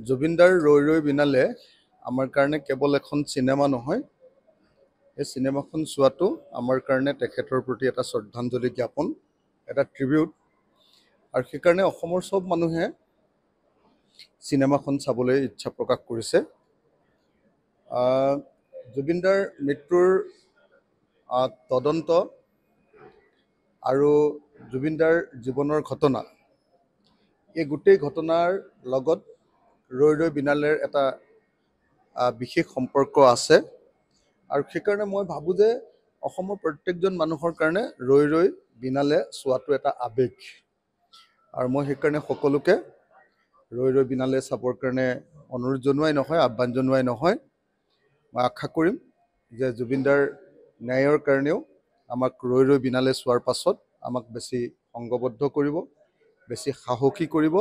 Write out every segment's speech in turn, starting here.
জুবিনদাৰ ৰৈ ৰৈ বিনালে আমাৰ কাৰণে কেৱল এখন চিনেমা নহয়, এই চিনেমাখন চোৱাটো আমাৰ কাৰণে তেখেতৰ প্ৰতি এটা শ্ৰদ্ধাঞ্জলি জ্ঞাপন, এটা ট্ৰিবিউট। আৰু সেইকাৰণে অসমৰ চব মানুহে চিনেমাখন চাবলৈ ইচ্ছা প্ৰকাশ কৰিছে। জুবিনদাৰ মৃত্যুৰ তদন্ত আৰু জুবিনদাৰ জীৱনৰ ঘটনা, এই গোটেই ঘটনাৰ লগত ৰৈ ৰৈ বিনালেৰ এটা বিশেষ সম্পৰ্ক আছে। আৰু সেইকাৰণে মই ভাবোঁ যে অসমৰ প্ৰত্যেকজন মানুহৰ কাৰণে ৰৈ ৰৈ বিনালে চোৱাটো এটা আৱেগ। আৰু মই সেইকাৰণে সকলোকে ৰৈ ৰৈ বিনালে চাবৰ কাৰণে অনুৰোধ জনোৱাই নহয়, আহ্বান জনোৱাই নহয়, মই আশা কৰিম যে জুবিনদাৰ ন্যায়ৰ কাৰণেও আমাক ৰৈ ৰৈ বিনালে চোৱাৰ পাছত আমাক বেছি সংঘবদ্ধ কৰিব, বেছি সাহসী কৰিব,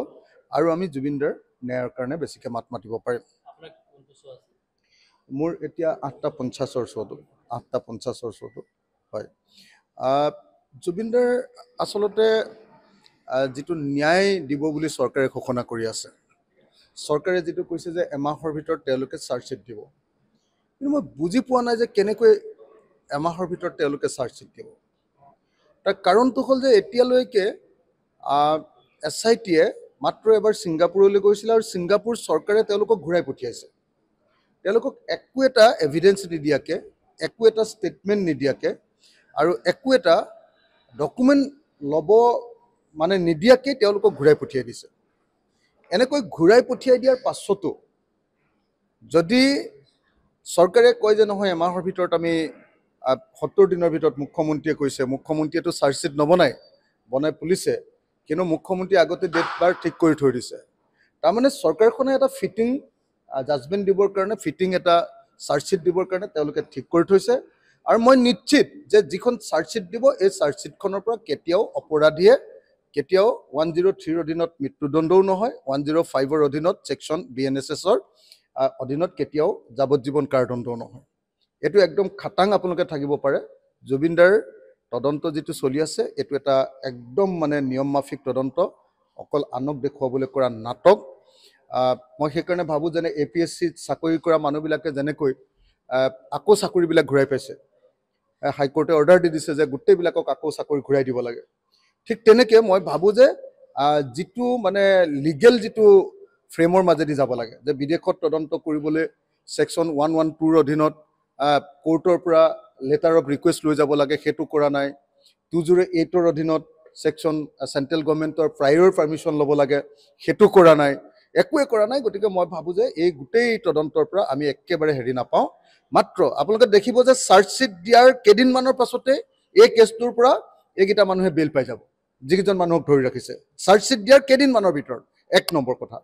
আৰু আমি জুবিনদাৰ ন্যায়ৰ কাৰণে বেছিকৈ মাত মাতিব পাৰিম। মোৰ এতিয়া 8:50 শ্ব'টো হয়। জুবিনদাৰ আচলতে যিটো ন্যায় দিব বুলি চৰকাৰে ঘোষণা কৰি আছে, চৰকাৰে যিটো কৈছে যে এমাহৰ ভিতৰত তেওঁলোকে চাৰ্জশ্বিট দিব, কিন্তু মই বুজি পোৱা নাই যে কেনেকৈ এমাহৰ ভিতৰত তেওঁলোকে চাৰ্জশ্বিট দিব। তাৰ কাৰণটো হ'ল যে এতিয়ালৈকে SIT-য়ে মাত্ৰ এবাৰ ছিংগাপুৰলৈ গৈছিলে আৰু ছিংগাপুৰ চৰকাৰে তেওঁলোকক ঘূৰাই পঠিয়াইছে। তেওঁলোকক একো এটা এভিডেঞ্চ নিদিয়াকৈ, একো এটা ষ্টেটমেণ্ট নিদিয়াকৈ আৰু একো এটা ডকুমেণ্ট ল'ব নিদিয়াকৈ তেওঁলোকক ঘূৰাই পঠিয়াই দিছে। এনেকৈ ঘূৰাই পঠিয়াই দিয়াৰ পাছতো যদি চৰকাৰে কয় যে নহয় এমাহৰ ভিতৰত আমি 70 দিনৰ ভিতৰত, মুখ্যমন্ত্ৰীয়ে কৈছে, মুখ্যমন্ত্ৰীয়েতো চাৰ্জশ্বিট বনাই পুলিচে, কিন্তু মুখ্যমন্ত্ৰীয়ে আগতে ডেট বাৰ ঠিক কৰি থৈ দিছে। তাৰমানে চৰকাৰখনে এটা ফিটিং জাজমেণ্ট দিবৰ কাৰণে, ফিটিং এটা চাৰ্জশ্বিট দিবৰ কাৰণে তেওঁলোকে ঠিক কৰি থৈছে। আৰু মই নিশ্চিত যে যিখন চাৰ্জশ্বিট দিব, এই চাৰ্জশ্বিটখনৰ পৰা কেতিয়াও অপৰাধীয়ে কেতিয়াও 103ৰ অধীনত মৃত্যুদণ্ডও নহয়, 105ৰ অধীনত ছেকশ্যন BNSS-ৰ অধীনত কেতিয়াও যাৱজ্জীৱন কাৰাদণ্ডও নহয়। এইটো একদম খাটাং আপোনালোকে থাকিব পাৰে। জুবিনদাৰ তদন্ত যিটো চলি আছে, এইটো এটা একদম নিয়ম মাফিক তদন্ত, অকল আনক দেখুৱাবলৈ কৰা নাটক। মই সেইকাৰণে ভাবোঁ যেনে APSCত চাকৰি কৰা মানুহবিলাকে যেনেকৈ আকৌ চাকৰিবিলাক ঘূৰাই পাইছে, হাইকোৰ্টে অৰ্ডাৰ দি দিছে যে গোটেইবিলাকক আকৌ চাকৰি ঘূৰাই দিব লাগে, ঠিক তেনেকৈ মই ভাবোঁ যে যিটো লিগেল যিটো ফ্ৰেমৰ মাজেদি যাব লাগে, যে বিদেশত তদন্ত কৰিবলৈ ছেকশ্যন 112ৰ অধীনত কোৰ্টৰ পৰা লেটাৰ অফ ৰিকুৱেষ্ট লৈ যাব লাগে, সেইটো কৰা নাই। 208ৰ অধীনত ছেকশ্যন চেণ্ট্ৰেল গভৰ্ণমেণ্টৰ প্ৰায়ৰ পাৰ্মিশ্যন ল'ব লাগে, সেইটো কৰা নাই, একোৱে কৰা নাই। গতিকে মই ভাবোঁ যে এই গোটেই তদন্তৰ পৰা আমি একেবাৰে নাপাওঁ। মাত্ৰ আপোনালোকে দেখিব যে চাৰ্জশ্বিট দিয়াৰ কেইদিনমানৰ পাছতে এই কেছটোৰ পৰা এইকেইটা মানুহে বেল পাই যাব, যিকেইজন মানুহক ধৰি ৰাখিছে চাৰ্জশ্বিট দিয়াৰ কেইদিনমানৰ ভিতৰত। 1 নম্বৰ কথা।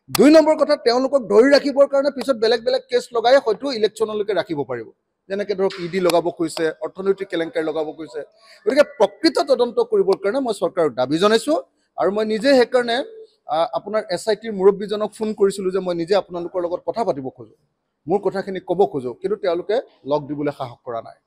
2 নম্বৰ কথা, তেওঁলোকক ধৰি ৰাখিবৰ কাৰণে পিছত বেলেগ বেলেগ কেছ লগাই হয়তো ইলেকশ্যনলৈকে ৰাখিব পাৰিব, যেনেকৈ ধৰক ED লগাব কৈছে, অৰ্থনৈতিক কেলেংকাৰী লগাব কৈছে। গতিকে প্ৰকৃত তদন্ত কৰিবৰ কাৰণে মই চৰকাৰক দাবী জনাইছোঁ। আৰু মই নিজে সেইকাৰণে আপোনাৰ SIT-ৰ মুৰব্বীজনক ফোন কৰিছিলোঁ যে মই নিজে আপোনালোকৰ লগত কথা পাতিব খোজোঁ, মোৰ কথাখিনি ক'ব খোজোঁ, কিন্তু তেওঁলোকে লগ দিবলৈ সাহস কৰা নাই।